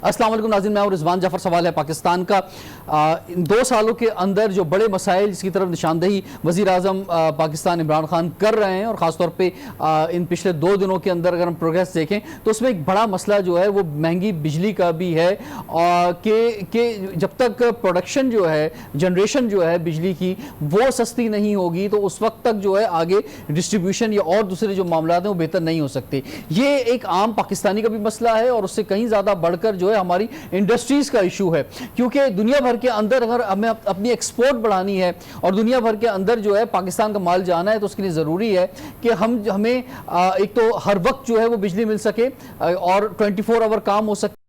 अस्सलाम वालेकुम नाज़रीन, मैं रिजवान जाफर। सवाल है पाकिस्तान का इन 2 सालों के अंदर जो बड़े मसाइल जिसकी तरफ निशानदही वज़ीर आज़म पाकिस्तान इमरान खान कर रहे हैं और ख़ासतौर पे इन पिछले 2 दिनों के अंदर अगर हम प्रोग्रेस देखें तो उसमें एक बड़ा मसला जो है वो महंगी बिजली का भी है कि जब तक प्रोडक्शन जो है, जनरेशन जो है बिजली की वो सस्ती नहीं होगी तो उस वक्त तक जो है आगे डिस्ट्रीब्यूशन या और दूसरे जो मामला हैं वो बेहतर नहीं हो सकते। ये एक आम पाकिस्तानी का भी मसला है और उससे कहीं ज़्यादा बढ़कर जो है हमारी इंडस्ट्रीज का इशू है, क्योंकि दुनिया भर के अंदर अगर हमें अपनी एक्सपोर्ट बढ़ानी है और दुनिया भर के अंदर जो है पाकिस्तान का माल जाना है तो उसके लिए ज़रूरी है कि हमें एक तो हर वक्त जो है वो बिजली मिल सके और 24 आवर काम हो सके,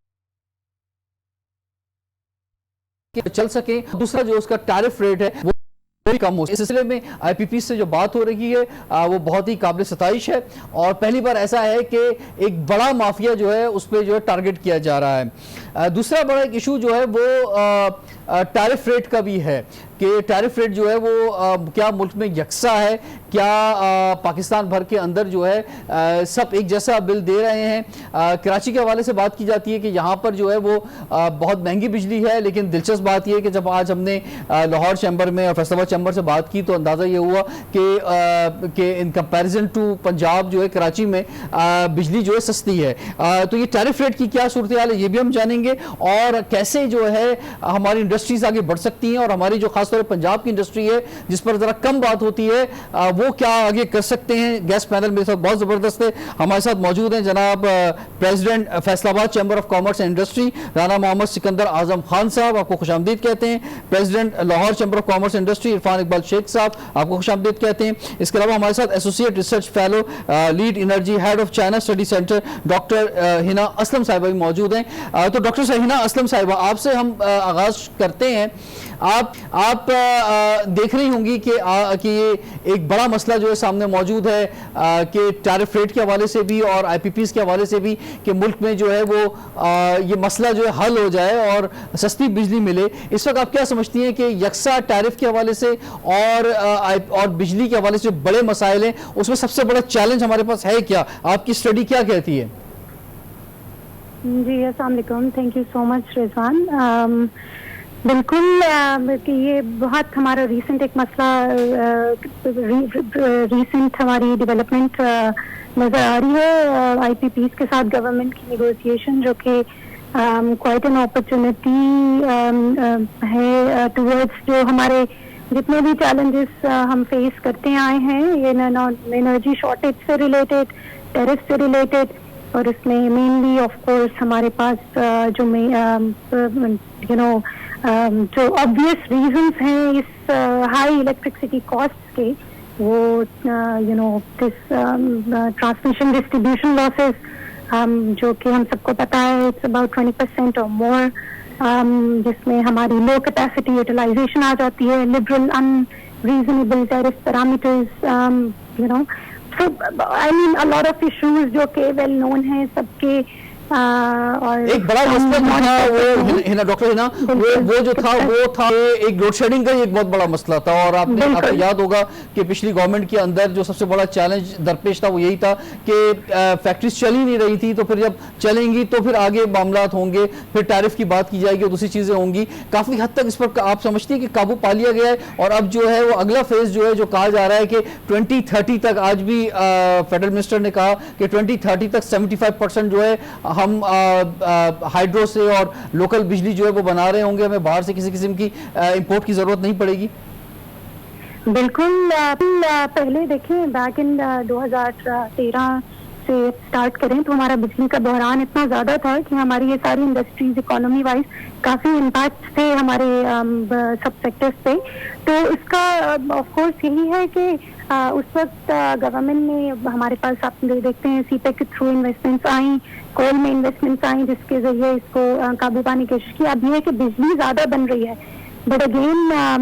चल सके। दूसरा जो उसका टैरिफ रेट है वो कम हो। इस सिलसिले में IPP से जो बात हो रही है वो बहुत ही काबिल सताइश है और पहली बार ऐसा है कि एक बड़ा माफिया जो है उस पर जो है टारगेट किया जा रहा है। दूसरा बड़ा एक इशू जो है वो टैरिफ रेट का भी है कि टैरिफ रेट जो है वो क्या मुल्क में यकसा है, क्या पाकिस्तान भर के अंदर जो है सब एक जैसा बिल दे रहे हैं। कराची के हवाले से बात की जाती है कि यहाँ पर जो है वो बहुत महंगी बिजली है, लेकिन दिलचस्प बात यह है कि जब आज हमने लाहौर चैम्बर में और फैसलाबाद चैम्बर से बात की तो अंदाज़ा ये हुआ कि इन कंपैरिजन टू पंजाब जो है कराची में बिजली जो है सस्ती है। तो ये टैरिफ रेट की क्या सूरत हाल है ये भी हम जानेंगे और कैसे जो है हमारी इंडस्ट्रीज आगे बढ़ सकती हैं और हमारी जो खासतौर पर पंजाब की इंडस्ट्री है जिस पर ज़रा कम बात होती है वो क्या आगे कर सकते हैं। गेस्ट पैनल मेरे साथ बहुत ज़बरदस्त है, हमारे साथ मौजूद हैं जनाब president Faisalabad chamber of commerce and industry Rana Mohammad Sikandar Azam Khan साहब, आपको खुशामदीद कहते हैं। President Lahore chamber of commerce industry Irfan Iqbal Sheikh साहब, आपको खुशामदीद कहते हैं। इसके अलावा हमारे साथ associate research fellow lead energy head of China study centre doctor Hina Aslam साहिबा भी मौजूद हैं। तो डॉक्टर हिना असलम साहिबा, आपसे हम आगाज करते हैं। आप देख रही होंगी कि ये एक बड़ा मसला जो है सामने मौजूद है कि टैरिफ रेट के हवाले से भी और IPPs के हवाले से भी कि मुल्क में जो है वो ये मसला जो है हल हो जाए और सस्ती बिजली मिले। इस वक्त आप क्या समझती हैं कि यकसा टैरिफ के हवाले से और बिजली के हवाले से जो बड़े मसाइल हैं उसमें सबसे बड़ा चैलेंज हमारे पास है क्या? आपकी स्टडी क्या कहती है? जी अस्सलाम वालेकुम, thank you so much Rizwan. बिल्कुल कि ये बहुत हमारा रीसेंट एक मसला रीसेंट हमारी डेवलपमेंट नज़र आ रही है IPPs के साथ गवर्नमेंट की नेगोशिएशन, जो कि क्वाइट एन अपॉर्चुनिटी है टुवर्ड्स जो हमारे जितने भी चैलेंजेस हम फेस करते आए हैं, ये एनर्जी शॉर्टेज से रिलेटेड, टेरिफ से रिलेटेड, और इसमें मेनली ऑफ कोर्स हमारे पास जो जो ऑब्वियस रीजंस हैं इस हाई इलेक्ट्रिसिटी कॉस्ट के, वो दिस ट्रांसमिशन डिस्ट्रीब्यूशन लॉसेस जो कि हम सबको पता है इट्स अबाउट 20% और मोर, जिसमें हमारी लो कैपेसिटी यूटिलाइजेशन आ जाती है, liberal unreasonable tariff parameters, so I mean a lot of issues जो कि वेल नोन है सबके। और एक बड़ा मसला था वो डॉक्टर हिना, वो जो था वो था एक लोड शेडिंग का एक बहुत बड़ा मसला था और आपको याद होगा कि पिछली गवर्नमेंट के अंदर जो सबसे बड़ा चैलेंज दरपेश था वो यही था कि फैक्ट्रीज चल ही नहीं रही थी, तो फिर जब चलेंगी तो फिर आगे मामला होंगे, फिर टैरिफ की बात की जाएगी और दूसरी चीजें होंगी। काफी हद तक इस पर आप समझती है कि काबू पा लिया गया है और अब जो है वो अगला फेज जो है जो कहा जा रहा है कि 2030 तक, आज भी फेडरल मिनिस्टर ने कहा कि 2030 तक 75% जो है हम हाइड्रो से और लोकल बिजली जो है वो बना रहे होंगे, हमें बाहर से किसी किस्म की इंपोर्ट की जरूरत नहीं पड़ेगी। बिल्कुल, पहले देखें बैक इन 2013 से स्टार्ट करें तो हमारा बिजली का बहरान इतना ज्यादा था कि हमारी ये सारी इंडस्ट्रीज इकोनॉमी वाइज काफी इम्पैक्ट थे हमारे सब सेक्टर्स पे। तो इसका ऑफ कोर्स यही है कि उस वक्त गवर्नमेंट ने हमारे पास आप देखते हैं CPEC के थ्रू इन्वेस्टमेंट्स आई, कोल में इन्वेस्टमेंट्स आई जिसके जरिए इसको काबू पाने की कोशिश की। अब ये है कि बिजली ज्यादा बन रही है बट अगेन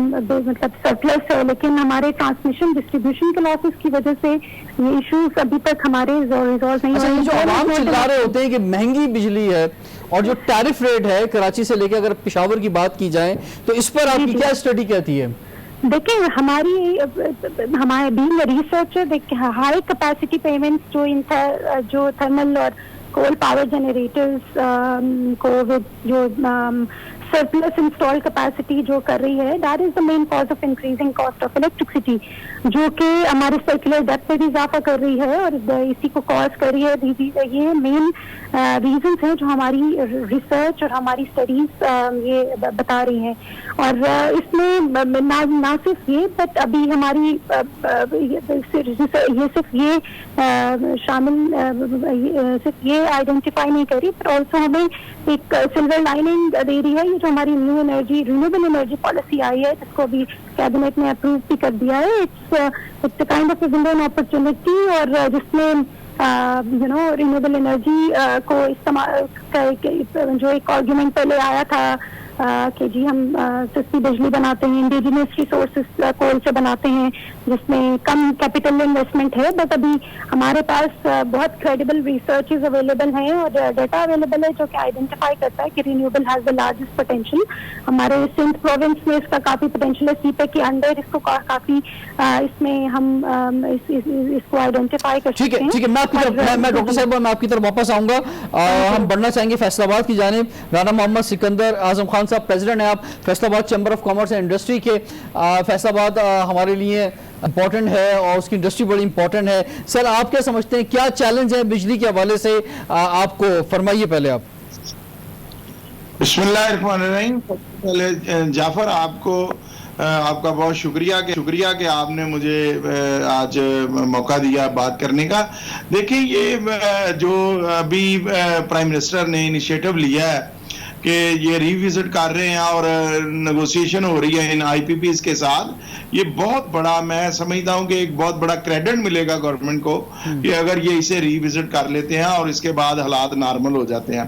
मतलब सरप्लस है, लेकिन हमारे ट्रांसमिशन डिस्ट्रीब्यूशन के लॉसेस की वजह से ये इश्यूज अभी तक हमारे रिजॉल्व नहीं हुए। जो आवाम चिल्ला रहे होते हैं कि महंगी बिजली है और जो टैरिफ रेट है कराची से लेकर अगर पेशावर की बात की जाए तो इस पर आपकी क्या स्टडी कहती है? देखिए हमारे बीइंग रिसर्चर, देखिए हाई कैपेसिटी पेमेंट्स जो थर्मल और कोल पावर जनरेटर्स को विद जो सरप्लस इंस्टॉल कैपेसिटी जो कर रही है, that is the main cause of increasing cost of electricity, जो कि हमारे सर्कुलर डेप्थ में भी इजाफा कर रही है और इसी को कॉज कर रही है। ये मेन रीजंस हैं जो हमारी रिसर्च और हमारी स्टडीज ये बता रही हैं। और इसमें ना सिर्फ ये, बट अभी हमारी ये सिर्फ ये शामिल सिर्फ ये आइडेंटिफाई नहीं करी, बट ऑल्सो हमें एक सिल्वर लाइनिंग दे रही है ये जो हमारी रिन्यूएबल एनर्जी पॉलिसी आई है, जिसको अभी कैबिनेट ने अप्रूव भी कर दिया है। It's kind of window an opportunity, और जिसमें रिन्यूएबल एनर्जी को इस्तेमाल जो एक आर्ग्यूमेंट पहले आया था कि जी हम सस्ती बिजली बनाते हैं, इंडिजिनस रिसोर्सेज कोल से बनाते हैं, जिसमें कम कैपिटल इन्वेस्टमेंट है, बट अभी हमारे पास बहुत क्रेडिबल रिसर्चेज अवेलेबल हैं और डाटा अवेलेबल है जो कि आइडेंटिफाई करता है कि renewable has the largest potential. हमारे सिंध प्रोविंस में इसका काफी पोटेंशियल है, सीपे के अंडर इसको काफी इसमें हम इसको आइडेंटिफाई कर सकते हैं। ठीक है, मैं डॉक्टर साहब मैं आपकी तरफ वापस आऊंगा। हम बढ़ना चाहेंगे फैसलाबाद की जानिब। राना मोहम्मद सिकंदर आजम खान साहब, प्रेसिडेंट है आप Faisalabad chamber of commerce and industry के। फैसलाबाद हमारे लिए इंपॉर्टेंट है और उसकी इंडस्ट्री बड़ी इंपॉर्टेंट है। सर, आप क्या समझते हैं, क्या चैलेंज है बिजली के हवाले से? आपको फरमाइए पहले आप। बिस्मिल्लाहिर्रहमानिर्रहीम। पहले जाफर आपका बहुत शुक्रिया कि आपने मुझे आज मौका दिया बात करने का। देखिए, ये जो अभी प्राइम मिनिस्टर ने इनिशिएटिव लिया है कि ये रिविजिट कर रहे हैं और नेगोशिएशन हो रही है इन आईपीपीज के साथ, ये बहुत बड़ा, मैं समझता हूँ कि एक बहुत बड़ा क्रेडिट मिलेगा गवर्नमेंट को कि अगर ये इसे रिविजिट कर लेते हैं और इसके बाद हालात नॉर्मल हो जाते हैं।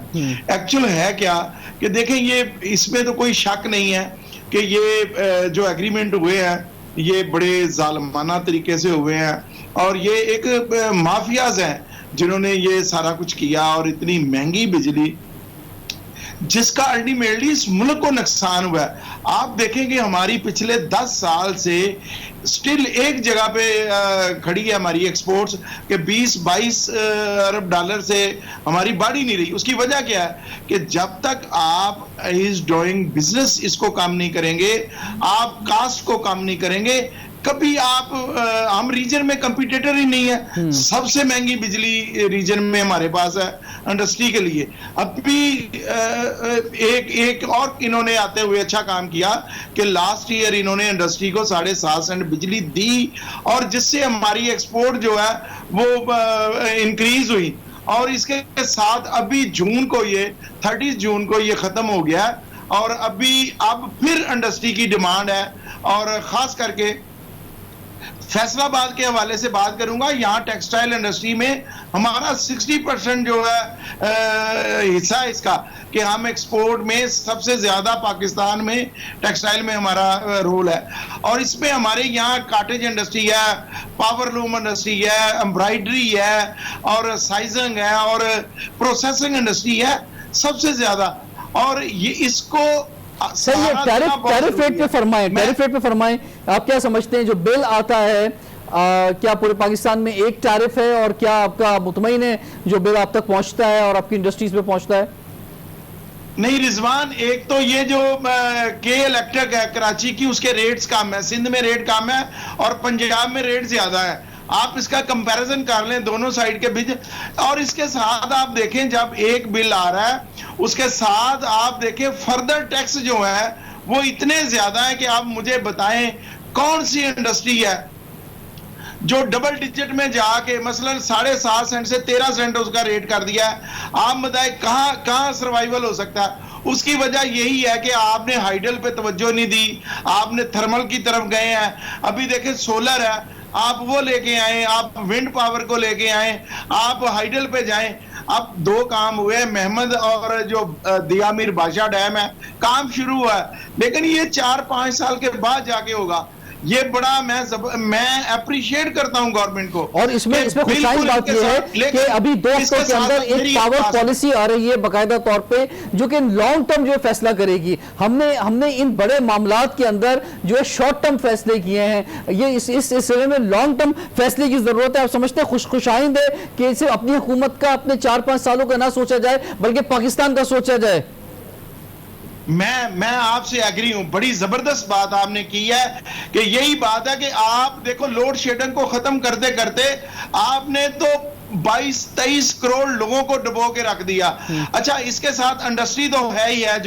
एक्चुअल है क्या कि देखें, ये इसमें तो कोई शक नहीं है कि ये जो एग्रीमेंट हुए हैं ये बड़े जालिमाना तरीके से हुए हैं और ये एक माफियाज हैं जिन्होंने ये सारा कुछ किया और इतनी महंगी बिजली जिसका अल्टीमेटली इस मुल्क को नुकसान हुआ है। आप देखेंगे हमारी पिछले 10 साल से स्टिल एक जगह पे खड़ी है हमारी एक्सपोर्ट्स के 20-22 अरब डॉलर से हमारी बढ़ ही नहीं रही। उसकी वजह क्या है कि जब तक आप इज डूइंग बिजनेस इसको कम नहीं करेंगे, आप कास्ट को कम नहीं करेंगे, कभी आप हम रीजन में कंपटीटर ही नहीं है। सबसे महंगी बिजली रीजन में हमारे पास है इंडस्ट्री के लिए। अभी एक और इन्होंने आते हुए अच्छा काम किया कि लास्ट ईयर इन्होंने इंडस्ट्री को 7.5 सेंट बिजली दी और जिससे हमारी एक्सपोर्ट जो है वो इंक्रीज हुई। और इसके साथ अभी जून को ये 30 जून को ये खत्म हो गया और अब फिर इंडस्ट्री की डिमांड है। और खास करके फैसलाबाद के हवाले से बात करूंगा, यहाँ टेक्सटाइल इंडस्ट्री में हमारा 60% जो है हिस्सा है इसका कि हम एक्सपोर्ट में सबसे ज्यादा पाकिस्तान में टेक्सटाइल में हमारा रोल है। और इसमें हमारे यहाँ कॉटेज इंडस्ट्री है, पावरलूम इंडस्ट्री है, एम्ब्रॉयडरी है और साइजिंग है और प्रोसेसिंग इंडस्ट्री है सबसे ज्यादा। और ये इसको सर, ये टैरिफ रेट पे फरमाएं, आप क्या समझते हैं जो बिल आता है, क्या पूरे पाकिस्तान में एक टैरिफ है और क्या आपका मुतमईन है जो बिल आप तक पहुंचता है और आपकी इंडस्ट्रीज पे पहुंचता है? नहीं रिजवान, एक तो ये जो के इलेक्ट्रिक है कराची की, उसके रेट्स कम है, सिंध में रेट कम है और पंजाब में रेट ज्यादा है। आप इसका कंपैरिजन कर लें दोनों साइड के बीच। और इसके साथ आप देखें जब एक बिल आ रहा है उसके साथ आप देखें फर्दर टैक्स जो है वो इतने ज्यादा है कि आप मुझे बताएं कौन सी इंडस्ट्री है जो डबल डिजिट में जाके मसलन 7.5 सेंट से 13 सेंट उसका रेट कर दिया है। आप बताएं कहां सर्वाइवल हो सकता है? उसकी वजह यही है कि आपने हाइडल पे तवज्जो नहीं दी, आपने थर्मल की तरफ गए हैं। अभी देखें सोलर है, आप वो लेके आए, आप विंड पावर को लेके आए, आप हाइडल पे जाएं। अब 2 काम हुए, महमद और जो दिया मीर बादशाह डैम है काम शुरू हुआ है, लेकिन ये 4-5 साल के बाद जाके होगा। ये बड़ा मैं अप्रिशिएट करता हूं गवर्नमेंट को। और इसमें खुशाइन बात यह है कि अभी 2 हफ्तों के अंदर एक पावर पॉलिसी आ रही है बाकायदा तौर पे, जो कि लॉन्ग टर्म जो है फैसला करेगी। हमने इन बड़े मामलात के अंदर जो है शॉर्ट टर्म फैसले किए हैं, ये इस सिलसिले में लॉन्ग टर्म फैसले की जरूरत है। आप समझते हैं खुशाइंद है कि सिर्फ अपनी हुकूमत का, अपने 4-5 सालों का ना सोचा जाए बल्कि पाकिस्तान का सोचा जाए? मैं आपसे एग्री हूं, बड़ी जबरदस्त बात आपने की है कि यही बात है कि आप देखो लोड शेडिंग को खत्म करते करते आपने तो 22-23 करोड़ लोगों को डुबो के रख दिया। अच्छा, इसके साथ इंडस्ट्री तो है ही है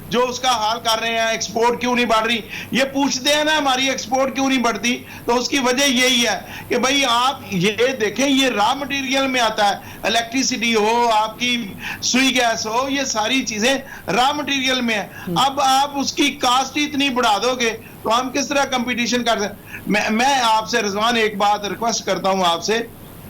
जो उसका हाल कर रहे हैं, एक्सपोर्ट क्यों नहीं बढ़ रही, ये पूछते हैं ना हमारी एक्सपोर्ट क्यों नहीं बढ़ती, तो उसकी वजह यही है कि भाई आप ये देखें, ये रॉ मटेरियल में आता है, इलेक्ट्रिसिटी हो, आपकी सुई गैस हो, ये सारी चीजें रॉ मटेरियल में है। अब आप उसकी कास्ट ही इतनी बढ़ा दोगे तो हम किस तरह कंपटीशन कर सकते। मैं आपसे रिजवान एक बात रिक्वेस्ट करता हूं आपसे,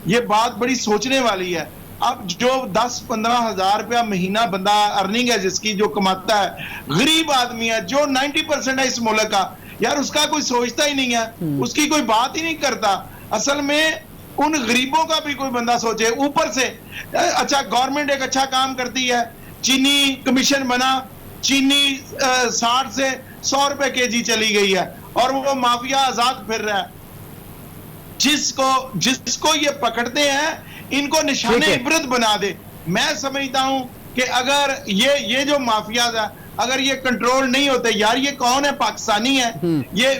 ये बात बड़ी सोचने वाली है। अब जो 10-15 हजार रुपया महीना बंदा अर्निंग है जिसकी, जो कमाता है, गरीब आदमी है जो 90% है इस मुल्क का, यार उसका कोई सोचता ही नहीं है, उसकी कोई बात ही नहीं करता। असल में उन गरीबों का भी कोई बंदा सोचे। ऊपर से अच्छा गवर्नमेंट एक अच्छा काम करती है, चीनी कमीशन बना, चीनी 60 से 100 रुपए केजी चली गई है और वो माफिया आजाद फिर रहा है। जिसको ये पकड़ते हैं इनको निशाने इबरत बना दे। मैं समझता हूं कि अगर ये जो माफियाज है अगर ये कंट्रोल नहीं होते, यार ये कौन है, पाकिस्तानी है ये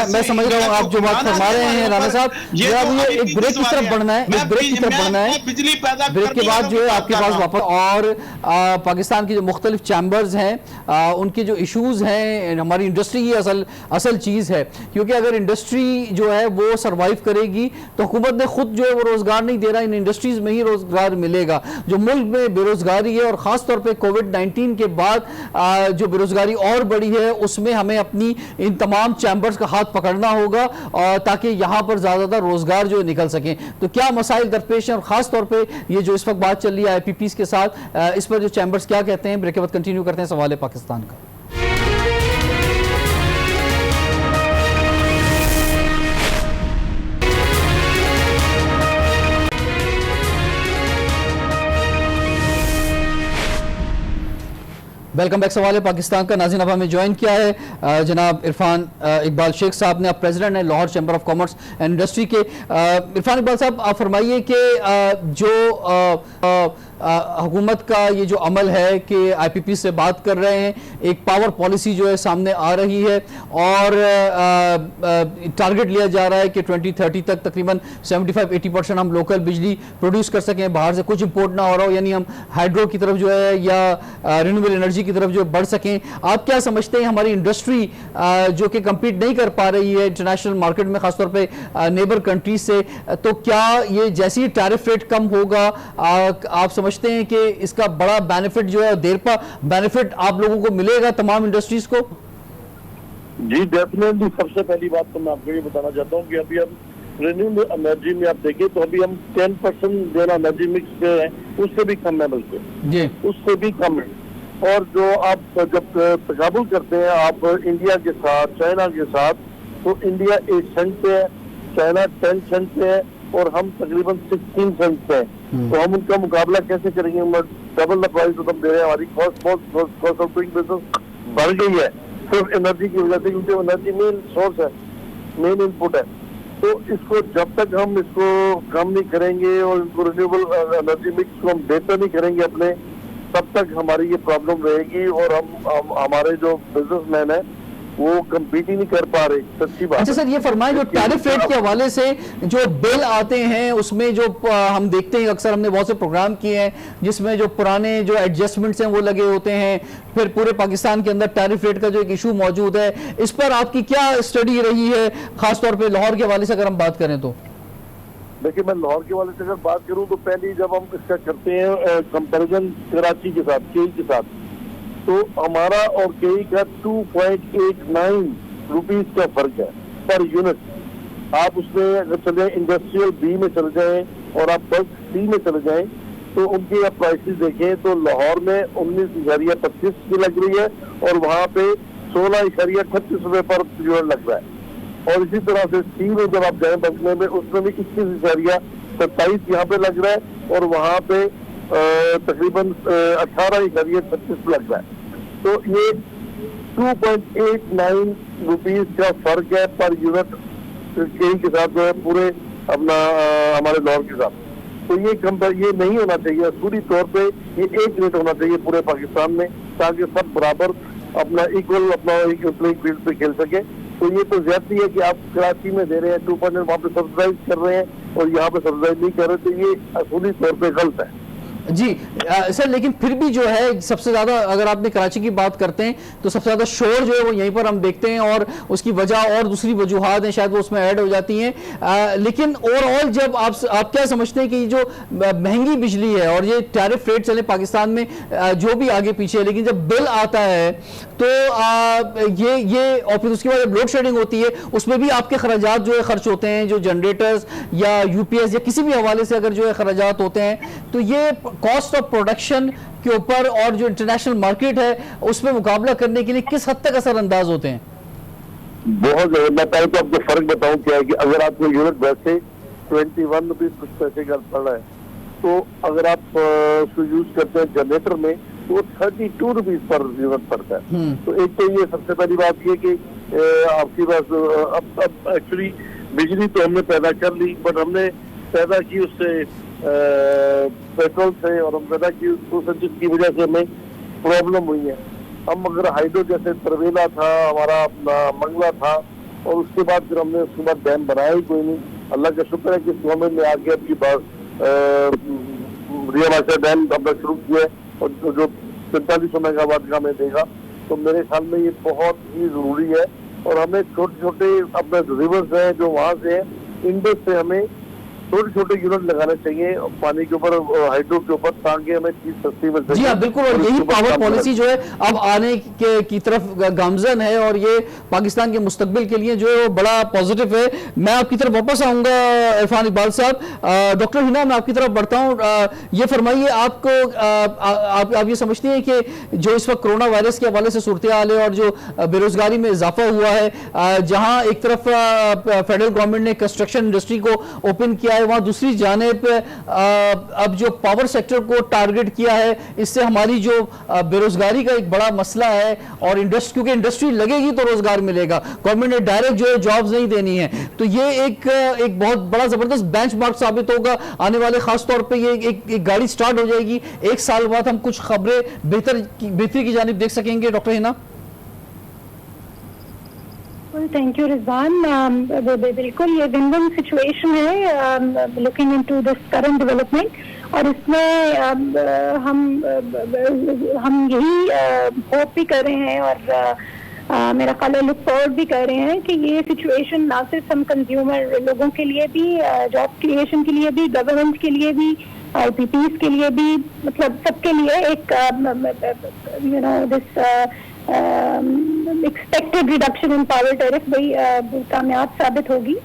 मैं समझ रहा हूँ आप जो बात फरमा रहे हैं राणा साहब। ये एक ब्रेक की तरफ बढ़ना है, एक ब्रेक की तरफ बढ़ना है, बिजली पैदा ब्रेक के बाद जो है आपके पास वापस। और पाकिस्तान की जो मुख्तलिफ चैम्बर्स हैं उनके जो इशूज हैं, हमारी इंडस्ट्री की असल चीज है, क्योंकि अगर इंडस्ट्री जो है वो सर्वाइव करेगी तो हुकूमत ने खुद जो है वो रोजगार नहीं दे रहा, इन इंडस्ट्रीज में ही रोजगार मिलेगा। जो मुल्क में बेरोजगारी है और खासतौर पर कोविड-19 के बाद जो बेरोजगारी और बढ़ी है, उसमें हमें अपनी इन तमाम चैम्बर्स का हाथ पकड़ना होगा ताकि यहां पर ज्यादातर रोजगार जो निकल सके। तो क्या मसाइल दरपेश हैं और खास तौर पे ये जो इस वक्त बात चल रही है आईपीपीस के साथ, इस पर जो चैम्बर्स क्या कहते हैं? ब्रेक के बाद कंटिन्यू करते हैं सवाल पाकिस्तान का। Welcome back. सवाल पाकिस्तान का नाज़रीन, अब हमें ज्वाइन किया है जनाब इरफान इकबाल शेख साहब ने, आप प्रेसिडेंट हैं Lahore chamber of commerce and industry के। इरफान इकबाल साहब, आप फरमाइए कि जो हुकूमत का ये जो अमल है कि आईपीपी से बात कर रहे हैं, एक पावर पॉलिसी जो है सामने आ रही है और टारगेट लिया जा रहा है कि 2030 तक तकरीबन 75-80% हम लोकल बिजली प्रोड्यूस कर सकें, बाहर से कुछ इंपोर्ट ना हो रहा हो, यानी हम हाइड्रो की तरफ जो है या रिन्यूएबल एनर्जी की तरफ जो बढ़ सकें। आप क्या समझते हैं हमारी इंडस्ट्री जो कि कम्पीट नहीं कर पा रही है इंटरनेशनल मार्केट में, खासतौर पर नेबर कंट्रीज से, तो क्या ये जैसे ही टैरिफ रेट कम होगा आप समझते हैं कि इसका बड़ा बेनिफिट जो है, देर पा बेनिफिट आप लोगों को मिलेगा तमाम इंडस्ट्रीज को? जी डेफिनेटली। सबसे पहली बात तो मैं आपको ये बताना चाहता हूँ कि अभी हम रिन्यूएबल एनर्जी में आप देखें तो अभी हम 10% जो ना एनर्जी मिक्स पे है, उससे भी कम है, बल्कि उससे भी कम है। और जो आप जब तकाबुल करते हैं आप इंडिया के साथ, चाइना के साथ, तो इंडिया 8 सेंट पे है, चाइना 10 सेंट पे है और हम तकरीबन 16 सेंट पे हैं। तो हम उनका मुकाबला कैसे करेंगे? डबल द प्राइस तो हम दे रहे हैं। हमारी कॉस्ट ऑफ डूइंग बिजनेस बढ़ गई है सिर्फ एनर्जी की वजह से, क्योंकि एनर्जी मेन सोर्स है, मेन इनपुट है। तो इसको जब तक हम इसको कम नहीं करेंगे और इनको रिन्यूएबल एनर्जी मिक्स को हम बेहतर नहीं करेंगे अपने, तब तक हमारी ये प्रॉब्लम रहेगी और हम हमारे जो बिजनेसमैन है वो कम्पीट ही नहीं कर पा रहे। सच्ची बात। अच्छा सर, ये फरमाएं जो टैरिफ रेट के हवाले से जो बिल आते हैं उसमें जो हम देखते हैं, अक्सर हमने बहुत से प्रोग्राम किए हैं जिसमें जो पुराने जो एडजस्टमेंट्स हैं वो लगे होते हैं, फिर पूरे पाकिस्तान के अंदर टैरिफ रेट का जो एक इशू मौजूद है, इस पर आपकी क्या स्टडी रही है, खासतौर पर लाहौर के हवाले से अगर हम बात करें तो? देखिए, मैं लाहौर के वाले से अगर बात करूं तो पहले जब हम इसका करते हैं कंपैरिजन कराची के साथ, केई के साथ, तो हमारा और केई का 2.89 रुपीज का फर्क है पर यूनिट। आप उसमें अगर चले जाए इंडस्ट्रियल बी में चले जाएं और आप बल्क सी में चले जाएं तो उनकी आप प्राइसेस देखें तो लाहौर में 19.25 की लग रही है और वहाँ पे 16.38 रुपए पर यूनिट लग रहा है। और इसी तरह से स्टील में जब आप जाए बंगले में, उसमें भी 21 इशारिया 27 यहाँ पे लग रहा है और वहाँ पे तकरीबन 18 इशारिया 36 लग रहा है। तो ये 2.89 रुपीज का फर्क है पर यूनिट स्केल के साथ जो है पूरे अपना हमारे दौर के साथ। तो ये नहीं होना चाहिए, पूरी तौर पे ये एक रेट होना चाहिए पूरे पाकिस्तान में, ताकि सब बराबर अपना इक्वल अपना प्लेइंग फील्ड पे खेल सके। तो ये तो ज्यादती है कि आप कराची में दे रहे हैं 2% वहाँ पे सब्सिडाइज कर रहे हैं और यहाँ पे सब्सिडाइज नहीं कर रहे, तो ये असूली तौर पे गलत है। जी सर, लेकिन फिर भी जो है सबसे ज्यादा अगर आपने कराची की बात करते हैं तो सबसे ज्यादा शोर जो है वो यहीं पर हम देखते हैं और उसकी वजह और दूसरी वजूहात हैं शायद वो उसमें ऐड हो जाती हैं। लेकिन ओवरऑल जब आप क्या समझते हैं कि जो महंगी बिजली है और ये टैरिफ रेट चले पाकिस्तान में जो भी आगे पीछे है, लेकिन जब बिल आता है तो ये और फिर उसके बाद जब लोड शेडिंग होती है उसमें भी आपके खर्चात जो है खर्च होते हैं, जो जनरेटर्स या यूपीएस या किसी भी हवाले से अगर जो है खर्चात होते हैं, तो ये कॉस्ट ऑफ प्रोडक्शन के ऊपर और जो इंटरनेशनल मार्केट है उसमें मुकाबला करने के लिए किस हद तक असरअंदाज होते हैं? बहुत ज्यादा। मैं पहले तो आपको फर्क बताऊं क्या है कि अगर आपको यूनिट वैसे 21 रुपीज कुछ पैसे का पड़ रहा है, तो अगर आप उसको यूज करते हैं जनरेटर में तो 32 रुपीज पर यूनिट पड़ता है। तो एक तो ये सबसे पहली बात ये कि आपके पास अब एक्चुअली बिजली तो हमने पैदा कर ली, बट हमने पैदा की उससे पेट्रोल से और हम पैदा की जिसकी वजह से हमें प्रॉब्लम हुई है। हम अगर हाइड्रो जैसे तरवेला था हमारा अपना मंगला था और उसके बाद फिर हमने उसके बाद डैम बनाया ही कोई नहीं। अल्लाह का शुक्र है कि गवर्नमेंट ने आगे आपकी बात रिया माशा डैम अपना शुरू किया और जो 4500 मेगावाट का हमें देगा, तो मेरे ख्याल में ये बहुत ही जरूरी है। और हमें छोटे छोटे अपने रिवर्स हैं जो वहाँ से है, इंडस से हमें छोटे छोटे यूनिट लगाने चाहिए पानी के ऊपर, हाइड्रो के ऊपर, ताकि हमें चीज सस्ती मिल सके। जी हाँ बिल्कुल, और यही पावर पॉलिसी जो है अब आने की तरफ गामजन है और ये पाकिस्तान के मुस्तकबिल के लिए जो है वो बड़ा पॉजिटिव है। मैं आपकी तरफ वापस आऊंगा इरफान इकबाल साहब। डॉक्टर हिना, मैं आपकी तरफ बढ़ता हूँ। ये फरमाइए, आपको आप ये समझते हैं कि जो इस वक्त कोरोना वायरस के हवाले से सूरत हाल है और जो बेरोजगारी में इजाफा हुआ है, जहाँ एक तरफ फेडरल गवर्नमेंट ने कंस्ट्रक्शन इंडस्ट्री को ओपन किया है, वहां दूसरी जानिब अब जो पावर सेक्टर को टारगेट किया है, इससे हमारी जो बेरोजगारी का एक बड़ा मसला है और क्योंकि इंडस्ट्री लगेगी तो रोजगार मिलेगा, गवर्नमेंट ने डायरेक्ट जो है जॉब्स नहीं देनी है, तो ये एक बहुत बड़ा जबरदस्त बेंचमार्क साबित होगा आने वाले, खास तौर पे ये एक गाड़ी स्टार्ट हो जाएगी। एक साल बाद हम कुछ खबरें बेहतरी की जानिब देख सकेंगे। Doctor Hina. Thank you Rizwan. बिल्कुल ये विन विन सिचुएशन है looking into this current development, और इसमें हम यही होप भी कर रहे हैं और मेरा ख्याल है लुक फॉरवर्ड भी कर रहे हैं कि ये सिचुएशन ना सिर्फ हम कंज्यूमर लोगों के लिए भी, जॉब क्रिएशन के लिए भी, गवर्नमेंट के लिए भी, IPPs के लिए भी, मतलब सबके लिए एक you know this expected reduction in power tariff वही कामयाब साबित होगी।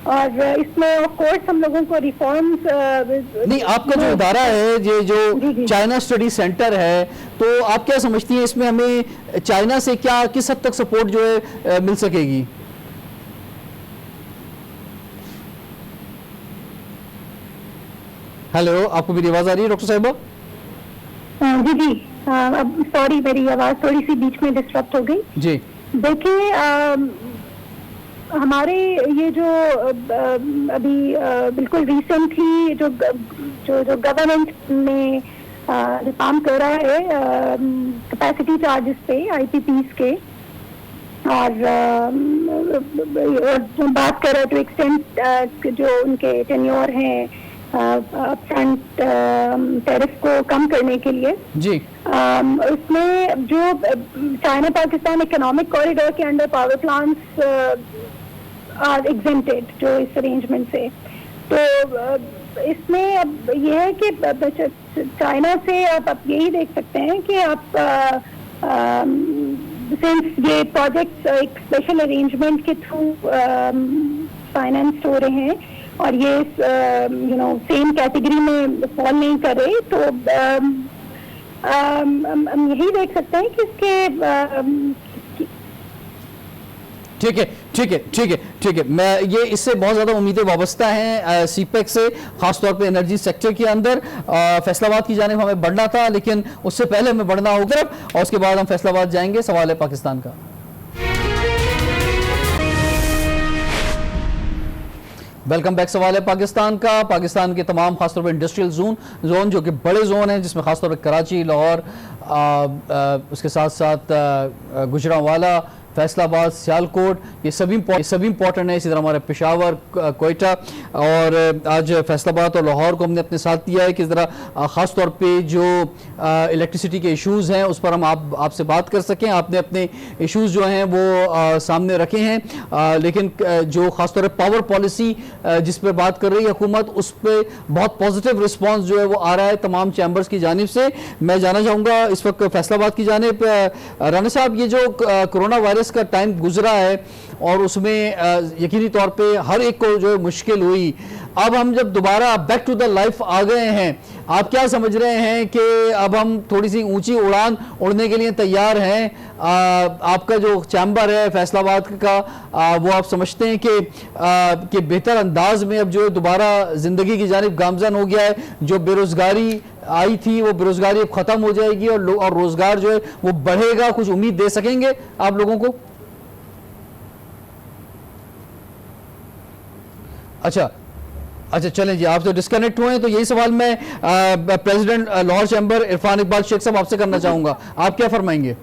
और इसमें ऑफ कोर्स हम लोगों को रिफॉर्म्स नहीं, आपका जो इदारा है जो चाइना स्टडी सेंटर है, तो आप क्या समझती हैं इसमें हमें चाइना से क्या किस हद तक सपोर्ट जो है मिल सकेगी? हेलो, आपको मेरी आवाज आ रही है डॉक्टर साहिबा? जी जी, अब सॉरी मेरी आवाज थोड़ी सी बीच में डिस्टर्ब हो गई जी। देखिए हमारे ये जो अभी बिल्कुल रिसेंटली जो गवर्नमेंट ने जो काम कर रहा है कैपेसिटी चार्जेस पे IPPs के, और जो बात कर रहे टू एक्सटेंड जो उनके टेन्योर हैं अपफ्रंट टैरिफ को कम करने के लिए जी, इसमें जो चाइना पाकिस्तान इकोनॉमिक कॉरिडोर के under power plants are exempted जो इस अरेंजमेंट से, तो इसमें अब ये है कि चाइना से आप यही देख सकते हैं कि आप सिंस ये प्रोजेक्ट्स एक स्पेशल अरेंजमेंट के थ्रू फाइनेंस हो रहे हैं और ये यू नो सेम कैटेगरी में फॉल नहीं कर रहे, तो हम यही देख सकते हैं कि इसके ठीक है, ठीक है, ठीक है, ठीक है। मैं ये इससे बहुत ज़्यादा उम्मीदें वाबस्ता हैं सीपेक से, खासतौर पे एनर्जी सेक्टर के अंदर। फैसलाबाद की जानिब हमें बढ़ना था, लेकिन उससे पहले हमें बढ़ना होगा और उसके बाद हम फैसलाबाद जाएंगे। सवाल है पाकिस्तान का। Welcome back. सवाल है पाकिस्तान का। पाकिस्तान के तमाम खासतौर पर इंडस्ट्रियल जोन जो कि बड़े जोन हैं, जिसमें खासतौर पर कराची, लाहौर, उसके साथ साथ गुजरांवाला, फैसलाबाद, सियालकोट, ये सभी इंपॉर्टेंट है। इसी तरह हमारे पेशावर, कोयटा और आज फैसलाबाद और लाहौर को हमने अपने साथ दिया है कि इस तरह ख़ास तौर पे जो इलेक्ट्रिसिटी के इश्यूज़ हैं उस पर हम आपसे बात कर सकें। आपने अपने इश्यूज़ जो हैं वो सामने रखे हैं, लेकिन जो ख़ास तौर पर पावर पॉलिसी जिस पर बात कर रही है हुकूमत, उस पर बहुत पॉजिटिव रिस्पॉन्स जो है वो आ रहा है तमाम चैम्बर्स की जानिब से। मैं जानना चाहूँगा इस वक्त फैसलाबाद की जानिब, राना साहब, ये जो कोरोना वायरस का टाइम गुजरा है और उसमें यकीनी तौर पे हर एक को जो है मुश्किल हुई, अब हम जब दोबारा बैक टू द लाइफ आ गए हैं, आप क्या समझ रहे हैं कि अब हम थोड़ी सी ऊंची उड़ान उड़ने के लिए तैयार हैं? आपका जो चैम्बर है फैसलाबाद का, वो आप समझते हैं कि बेहतर अंदाज में अब जो दोबारा जिंदगी की जानिब गामजन हो गया है? जो बेरोजगारी आई थी वो बेरोजगारी अब खत्म हो जाएगी और रोजगार जो है वो बढ़ेगा, कुछ उम्मीद दे सकेंगे आप लोगों को? अच्छा, चलें जी, आप तो डिस्कनेक्ट हुए हैं, तो यही सवाल मैं प्रेसिडेंट लाहौर चैम्बर इरफान इकबाल शेख साहब आपसे करना चाहूंगा। आप क्या फरमाएंगे?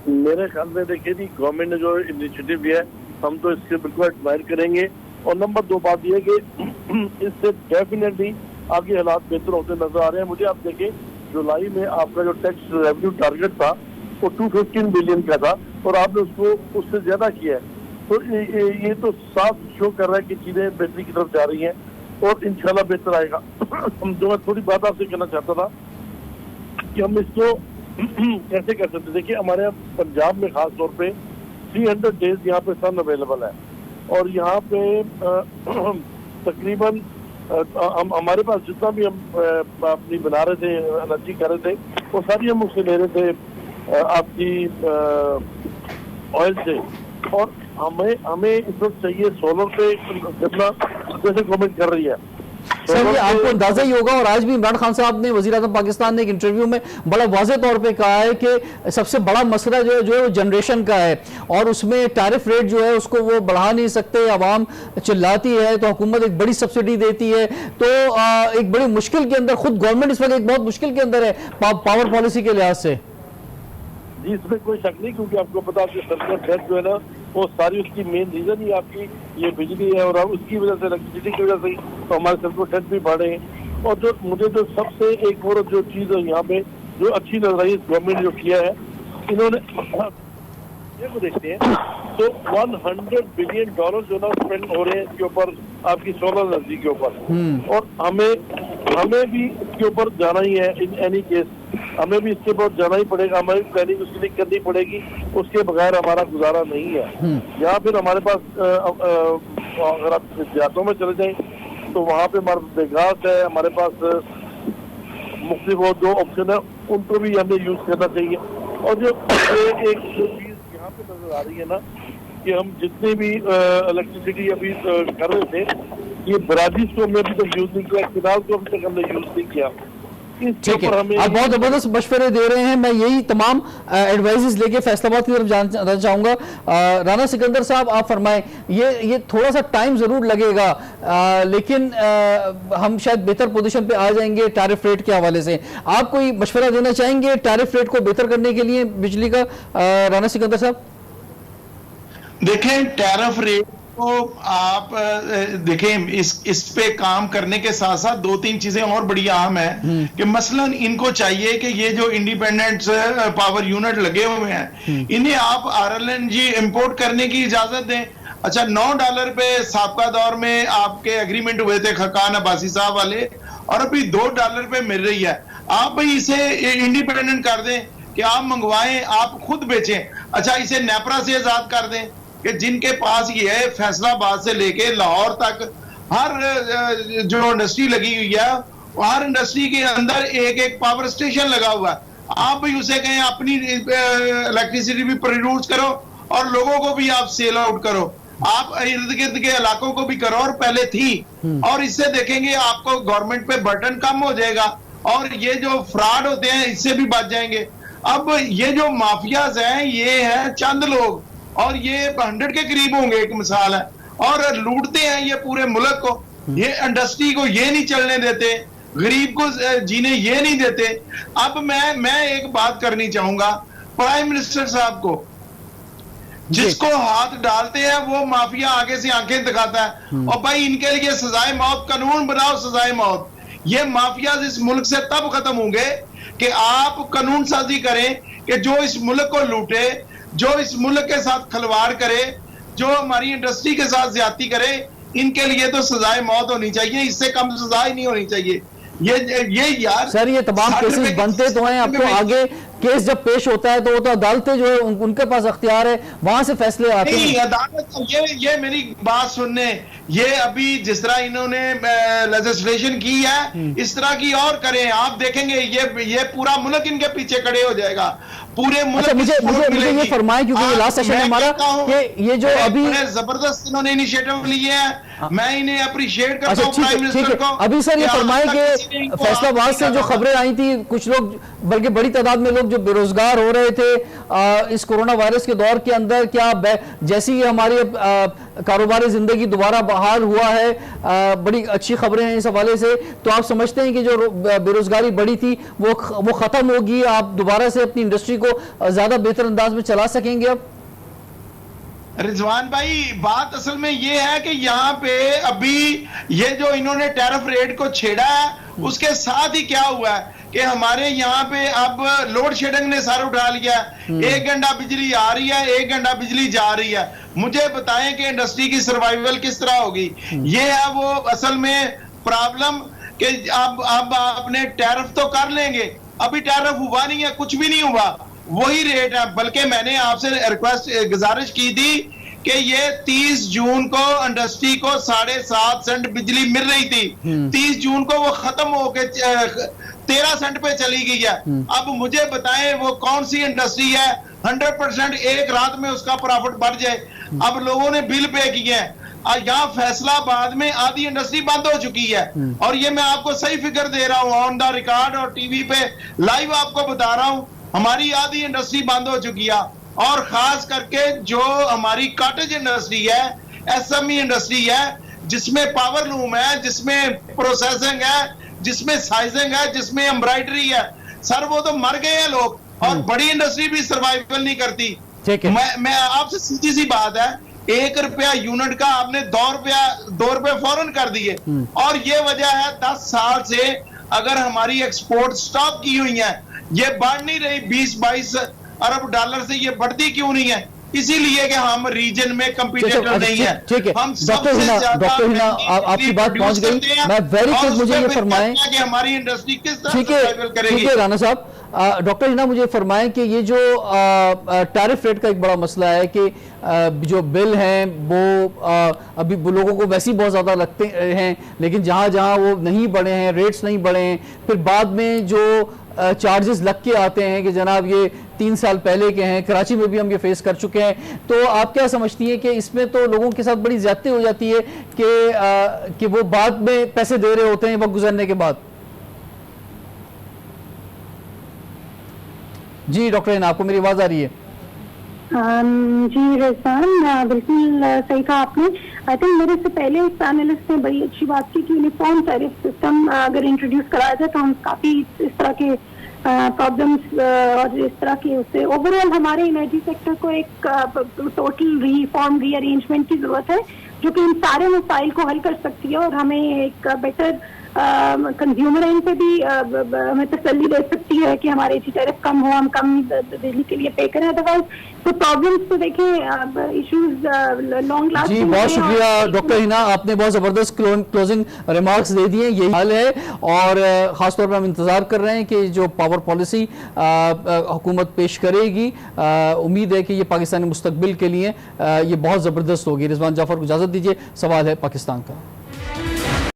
मेरे ख्याल में देखिए जी, गवर्नमेंट ने जो इनिशिएटिव लिया है हम तो इसके बिल्कुल एडमायर करेंगे। और नंबर 2 बात यह है कि इससे डेफिनेटली आगे हालात बेहतर होते नजर आ रहे हैं। मुझे आप देखें, जुलाई में आपका जो टैक्स रेवेन्यू टारगेट था वो 215 बिलियन का था और आपने उसको उससे ज्यादा किया है। तो ये तो साफ शो कर रहा है कि चीजें बेहतरी की तरफ जा रही हैं और इंशाल्लाह बेहतर आएगा। जो मैं थोड़ी बात आपसे कहना चाहता था कि हम इसको कैसे कर सकते। देखिए, हमारे पंजाब में खास तौर पे 300 डेज यहाँ पे सन अवेलेबल है और यहाँ पे तकरीबन हम हमारे पास जितना भी हम अपनी बना रहे थे, एनर्जी कर रहे थे, वो सारी हम उससे ले रहे थे आपकी ऑयल से। और हमें इस वक्त चाहिए सोलर पे जितना जैसे गवर्नमेंट कर रही है। सर, ये आपको अंदाजा ही होगा, और आज भी इमरान खान साहब ने, वज़ीर आज़म पाकिस्तान ने एक इंटरव्यू में बड़ा वाज़ेह तौर पे कहा है कि सबसे बड़ा मसला जो है वो जनरेशन का है और उसमें टैरिफ रेट जो है उसको वो बढ़ा नहीं सकते। आवाम चिल्लाती है तो हुकूमत एक बड़ी सब्सिडी देती है, तो एक बड़ी मुश्किल के अंदर खुद गवर्नमेंट इस वक्त एक बहुत मुश्किल के अंदर है पावर पॉलिसी के लिहाज से। जी, इसमें कोई शक नहीं, क्योंकि आपको पता है सरकार डेट जो है ना, वो सारी उसकी मेन रीजन ही आपकी ये बिजली है और उसकी वजह से, इलेक्ट्रिसिटी की वजह से तो हमारे सरकार डेट भी बढ़े हैं। और जो मुझे जो सबसे एक और जो चीज है यहाँ पे जो अच्छी नजर आई गवर्नमेंट ने जो किया है, इन्होंने को देखते हैं तो $100 बिलियन जो ना स्पेंड हो रहे हैं इसके ऊपर, आपकी सोलर एनर्जी के ऊपर। और हमें भी इसके ऊपर जाना ही है। इन एनी केस हमें भी इसके ऊपर जाना ही पड़ेगा, हमें प्लानिंग उसके लिए करनी पड़ेगी, उसके बगैर हमारा गुजारा नहीं है। यहाँ फिर हमारे पास अगर आप देहातों में चले जाएं तो वहाँ पे हमारे बेघास है, हमारे पास मुख्तलिफ वो 2 ऑप्शन है, उनको भी हमें यूज करना चाहिए। और जो एक चीज यहाँ पे नजर आ रही है ना कि हम जितने भी इलेक्ट्रिसिटी अभी कर रहे थे, ये बराजीज को हमने अभी तक यूज नहीं किया, किनाल को अभी तक हमने यूज नहीं किया। ठीक है, आप बहुत जबरदस्त मशवरे दे रहे हैं। मैं यही तमाम एडवाइजेस लेके फैसलाबाद की तरफ जाना चाहूंगा। राना सिकंदर साहब, आप फरमाएं, ये थोड़ा सा टाइम जरूर लगेगा, लेकिन हम शायद बेहतर पोजीशन पे आ जाएंगे टैरिफ रेट के हवाले से। आप कोई मशवरा देना चाहेंगे टैरिफ रेट को बेहतर करने के लिए बिजली का, राना सिकंदर साहब? देखें, टैरिफ रेट तो आप देखें, इस पे काम करने के साथ साथ 2-3 चीजें और बड़ी अहम है कि मसलन इनको चाहिए कि ये जो इंडिपेंडेंट पावर यूनिट लगे हुए हैं, इन्हें आप RLNG इंपोर्ट करने की इजाजत दें। अच्छा, $9 पे साबका दौर में आपके एग्रीमेंट हुए थे खकान अब्बासी साहब वाले, और अभी $2 पे मिल रही है। आप भाई इसे इंडिपेंडेंट कर दें कि आप मंगवाएं, आप खुद बेचें। अच्छा, इसे नेपरा से आजाद कर दें कि जिनके पास ये है फैसलाबाद से लेके लाहौर तक हर जो इंडस्ट्री लगी हुई है, हर इंडस्ट्री के अंदर एक पावर स्टेशन लगा हुआ है। आप भी उसे कहें अपनी इलेक्ट्रिसिटी भी प्रोड्यूस करो और लोगों को भी आप सेल आउट करो, आप इर्द गिर्द के इलाकों को भी करो, और पहले थी। और इससे देखेंगे आपको गवर्नमेंट पे बर्डन कम हो जाएगा और ये जो फ्रॉड होते हैं इससे भी बच जाएंगे। अब ये जो माफियाज हैं ये हैं चंद लोग, और ये 100 के करीब होंगे, एक मिसाल है, और लूटते हैं ये पूरे मुल्क को। ये इंडस्ट्री को ये नहीं चलने देते, गरीब को जीने ये नहीं देते। अब मैं एक बात करनी चाहूंगा प्राइम मिनिस्टर साहब को, जिसको हाथ डालते हैं वो माफिया आगे से आंखें दिखाता है, और भाई इनके लिए सजाए मौत, कानून बनाओ सजाए मौत। ये माफिया इस मुल्क से तब खत्म होंगे कि आप कानून साजी करें कि जो इस मुल्क को लूटे, जो इस मुल्क के साथ खिलवाड़ करे, जो हमारी इंडस्ट्री के साथ ज्यादती करे, इनके लिए तो सजाए मौत होनी चाहिए, इससे कम सजा ही नहीं होनी चाहिए। ये यार सर, ये तमाम केसेस बनते तो हैं, अब तो आगे केस जब पेश होता है तो वो तो अदालतें जो है उनके पास अख्तियार है, वहां से फैसले आते हैं। अदालत ये मेरी बात सुनने, ये अभी जिस तरह इन्होंने लेजिस्लेशन की है इस तरह की और करें, आप देखेंगे ये पूरा मुल्क इनके पीछे खड़े हो जाएगा, पूरे मुल्क। अच्छा, मुझे ये फरमाएं, क्योंकि ये लास्ट सेशन है हमारा, कि ये जो अभी जबरदस्त इन्होंने इनिशिएटिव लिए हैं, मैं इन्हें अप्रिशिएट करता हूं प्राइम मिनिस्टर को। अभी सर ये फरमाएं कि फैसलाबाद से जो खबरें आई थी, कुछ लोग बल्कि बड़ी तादाद में लोग जो बेरोजगार हो रहे थे इस कोरोना वायरस के दौर के अंदर, क्या जैसी ही हमारी कारोबारी जिंदगी दोबारा बहाल हुआ है, बड़ी अच्छी खबरें हैं इस हवाले से, तो आप समझते हैं कि जो बेरोजगारी बढ़ी थी वो खत्म होगी, आप दोबारा से अपनी इंडस्ट्री को ज्यादा बेहतर अंदाज में चला सकेंगे? अब रिजवान भाई, बात असल में ये है कि यहाँ पे अभी ये जो इन्होंने टैरिफ रेट को छेड़ा है, उसके साथ ही क्या हुआ है कि हमारे यहाँ पे अब लोड शेडिंग ने सर उठा लिया। 1 घंटा बिजली आ रही है, 1 घंटा बिजली जा रही है। मुझे बताएं कि इंडस्ट्री की सर्वाइवल किस तरह होगी? ये है वो असल में प्रॉब्लम कि अब आपने टैरिफ तो कर लेंगे, अभी टैरिफ हुआ नहीं है, कुछ भी नहीं हुआ, वही रेट है। बल्कि मैंने आपसे रिक्वेस्ट गुजारिश की थी कि ये 30 जून को इंडस्ट्री को 7.5 सेंट बिजली मिल रही थी, 30 जून को वो खत्म होके 13 सेंट पे चली गई है। अब मुझे बताएं वो कौन सी इंडस्ट्री है 100% एक रात में उसका प्रॉफिट बढ़ जाए? अब लोगों ने बिल पे किए हैं, यहाँ फैसलाबाद में आधी इंडस्ट्री बंद हो चुकी है, और ये मैं आपको सही फिगर दे रहा हूँ ऑन द रिकॉर्ड और टीवी पे लाइव आपको बता रहा हूँ, हमारी आधी इंडस्ट्री बंद हो चुकी है। और खास करके जो हमारी कॉटेज इंडस्ट्री है, एसएमई इंडस्ट्री है, जिसमें पावर लूम है, जिसमें प्रोसेसिंग है, जिसमें साइजिंग है, जिसमें एम्ब्रॉयडरी है, सर वो तो मर गए हैं लोग, और बड़ी इंडस्ट्री भी सर्वाइवल नहीं करती। मैं आपसे सीधी सी बात है, 1 रुपया यूनिट का आपने 2 रुपया फौरन कर दिए, और ये वजह है 10 साल से अगर हमारी एक्सपोर्ट स्टॉप की हुई है, ये बढ़ नहीं रही 20-22 अरब डॉलर से, ये बढ़ती क्यों नहीं है? इसीलिए कि हम रीजन में कंपीटिटर नहीं है। ठीक है डॉक्टर हिना, आपकी बात पहुंच गई। मैं वेरी क्विक, मुझे ये फरमाएं कि हमारी इंडस्ट्री किस तरह सर्वाइवल करेगी। ठीक है राणा साहब, डॉक्टर हिना मुझे फरमाएं कि ये जो टैरिफ रेट का एक बड़ा मसला है कि जो बिल हैं वो अभी लोगों को वैसे ही बहुत ज़्यादा लगते हैं, लेकिन जहाँ जहाँ वो नहीं बढ़े हैं, रेट्स नहीं बढ़े हैं, फिर बाद में जो चार्जेस लग के आते हैं कि जनाब ये 3 साल पहले के हैं, कराची में भी हम ये फेस कर चुके हैं, तो आप क्या समझती हैं कि इसमें तो लोगों के साथ बड़ी ज्यादती हो जाती है कि वो बाद में पैसे दे रहे होते हैं वक्त गुजरने के बाद? जी डॉक्टर हिना, आपको मेरी आवाज आ रही है? जी रिजवान, बिल्कुल सही कहा आपने। आई थिंक मेरे से पहले इस पैनलिस्ट ने बड़ी अच्छी बात की कि यूनिफॉर्म टैरिफ सिस्टम अगर इंट्रोड्यूस कराया जाए तो हम काफी इस तरह के प्रॉब्लम्स और इस तरह के उससे ओवरऑल हमारे एनर्जी सेक्टर को एक टोटल रिफॉर्म रीअरेंजमेंट की जरूरत है, जो कि इन सारे मसाइल को हल कर सकती है और हमें एक बेटर कंज्यूमर एंड से भी हमें तसल्ली दे सकती है कि हमारे टैरिफ कम हो, हम कम बिजली के लिए पे करें। अदरवाइज तो प्रॉब्लम्स तो देखें, इश्यूज लॉन्ग लास्ट। जी बहुत शुक्रिया डॉक्टर हिना, आपने बहुत जबरदस्त क्लोजिंग रिमार्क्स दे दिए। यही हाल है और खासतौर पर हम इंतजार कर रहे हैं कि जो पावर पॉलिसी हुकूमत पेश करेगी, उम्मीद है कि ये पाकिस्तानी मुस्तकबिल के लिए ये बहुत जबरदस्त होगी। रिजवान जाफर को इजाजत दीजिए, सवाल है पाकिस्तान का।